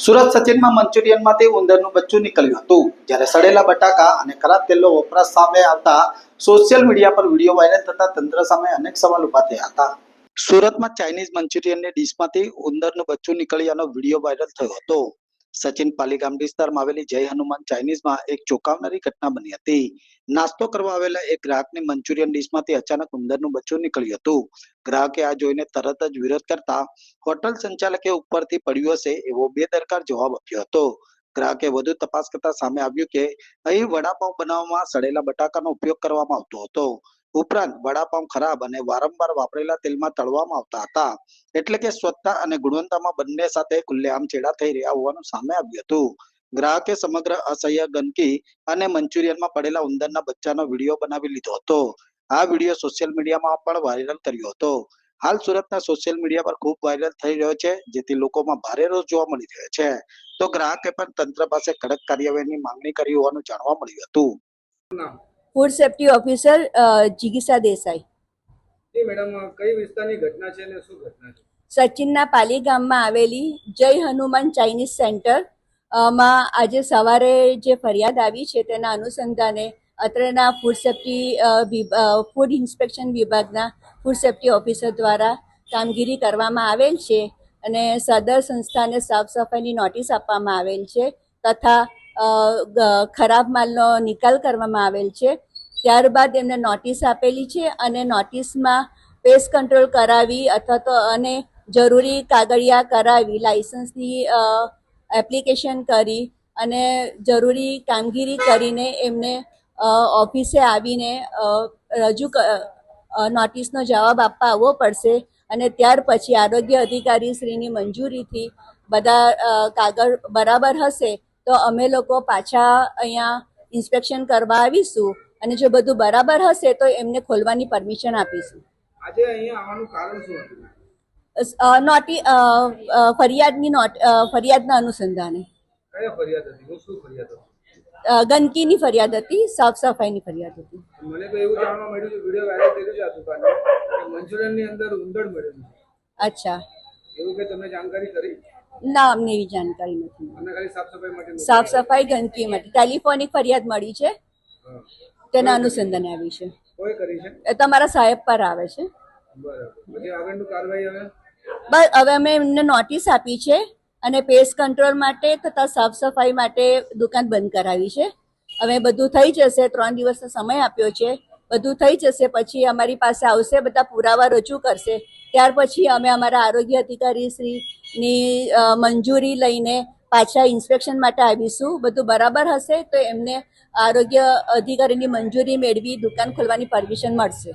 સુરત સચિનમાં મંચુરિયનમાંથી ઉંદરનું બચ્ચું નીકળ્યું હતું, જ્યારે સડેલા બટાકા અને ખરાબ તેલનો વપરાશ સામે આવતા સોશિયલ મીડિયા પર વિડીયો વાયરલ થતા તંત્ર સામે અનેક સવાલ ઉભા થયા હતા. સુરતમાં ચાઇનીઝ મંચુરિયનની ડીશમાંથી ઉંદરનું બચ્ચું નીકળ્યાનો વિડીયો વાયરલ થયો હતો. સચિન પાલીગામ વિસ્તારમાં આવેલી જય હનુમાન ચાઇનીઝમાં એક ચોંકાવનારી ઘટના બની હતી. નાસ્તો કરવા આવેલા એક ગ્રાહકની મંચુરિયન ડીશમાંથી અચાનક ઉંદરનું બચ્ચું નીકળ્યું હતું. ગ્રાહકે આ જોઈને તરત જ વિરોધ કરતા હોટલ સંચાલકે ઉપરથી પડ્યું હશે એવો બેદરકાર જવાબ આપ્યો હતો. ગ્રાહકે વધુ તપાસ કરતા સામે આવ્યું કે અહીં વડાપાઉં બનાવવામાં સડેલા બટાકાનો ઉપયોગ કરવામાં આવતો હતો. ઉપરાંત વડાપાઉં ખરાબ અને વારંવાર વાપરેલા તેલમાં તળવામાં આવતા હતા. એટલે કે સ્વચ્છતા અને ગુણવત્તામાં બંને સાથે ખુલ્લેઆમ ચેડા થઈ રહ્યા હોવાનું સામે આવ્યું હતું. ગ્રાહકે સમગ્ર અસહ્ય ગંદકી અને મંચુરિયનમાં પડેલા ઉંદરના બચ્ચાનો વિડીયો બનાવી લીધો હતો. આ વિડીયો સોશિયલ મીડિયામાં પણ વાયરલ કર્યો હતો. હાલ સુરતના સોશિયલ મીડિયા પર ખૂબ વાયરલ થઈ રહ્યો છે, જેથી લોકોમાં ભારે રોષ જોવા મળી રહ્યો છે. તો ગ્રાહકે પણ તંત્ર પાસે કડક કાર્યવાહીની માંગણી કરી હોવાનું જાણવા મળ્યું હતું. ફૂડ સેફ્ટી ઓફિસર જિગીસા દેસાઈ. મેડમ કઈ વિસ્તારની ઘટના છે અને શું ઘટના છે? સચિનના પાલી ગામમાં આવેલી જય હનુમાન ચાઇનીઝ સેન્ટર માં આજે સવારે જે ફરિયાદ આવી છે તેના અનુસંધાને અત્રેના ફૂડ ઇન્સ્પેક્શન વિભાગના ફૂડ સેફ્ટી ઓફિસર દ્વારા કામગીરી કરવામાં આવેલ છે અને સદર સંસ્થાને સાફ સફાઈની નોટિસ આપવામાં આવેલ છે તથા ખરાબ માલનો નિકાલ કરવામાં આવેલ છે. ત્યારબાદ એમને નોટિસ આપેલી છે અને નોટિસમાં પેસ્ટ કંટ્રોલ કરાવી અથવા તો અને જરૂરી કાગળિયા કરાવી લાઇસન્સની એપ્લિકેશન કરી અને જરૂરી કામગીરી કરીને એમને ઓફિસે આવીને નોટિસનો જવાબ આપવા આવવો પડશે અને ત્યાર પછી આરોગ્ય અધિકારી શ્રીની મંજૂરીથી બધા કાગળ બરાબર હશે તો અમે લોકો પાછા અહીંયા ઇન્સ્પેક્શન કરવા આવીશું અને જો બધું બરાબર હશે તો એમને ખોલવાની પરમિશન આપીશું. આજે અહીંયા આવવાનું કારણ શું હતું? ફરિયાદના અનુસંધાને. કયા ફરિયાદ હતી? શું ફરિયાદ હતી? ગંદકીની ફરિયાદ હતી, સાફ સફાઈની ફરિયાદ હતી. મને તો એવું જાણવા મળ્યું છે, વિડીયો વાયરલ થયો છે આ દુકાને કે મંચુરિયનની અંદર ઉંદર મળેલું છે. અચ્છા, એવું કે તમને જાણકારી કરી? ના, અમને એવી જાણકારી નથી. અમને ખાલી સાફ સફાઈ માટે સાફ સફાઈ ગંદકી માટે ટેલિફોનિક ફરિયાદ મળી છે, તેના અનુસંધાને આવી છે. કોઈ કરી છે? એ તમારા સાહેબ પર આવે છે. બરાબર. પછી આગળનું કાર્યવાહી હવે? બસ હવે અમે એમને નોટિસ આપી છે અને પેસ્ટ કંટ્રોલ માટે તથા સાફ સફાઈ માટે દુકાન બંધ કરાવી છે. હવે બધું થઈ જશે, 3 દિવસનો સમય આપ્યો છે. બધું થઈ જશે પછી અમારી પાસે આવશે, બધા પુરાવા રજૂ કરશે. ત્યાર પછી અમે અમારા આરોગ્ય અધિકારી શ્રીની મંજૂરી લઈને પાછા ઇન્સ્પેક્શન માટે આવીશું. બધું બરાબર હશે તો એમને આરોગ્ય અધિકારીની મંજૂરી મેળવી દુકાન ખોલવાની પરમિશન મળશે.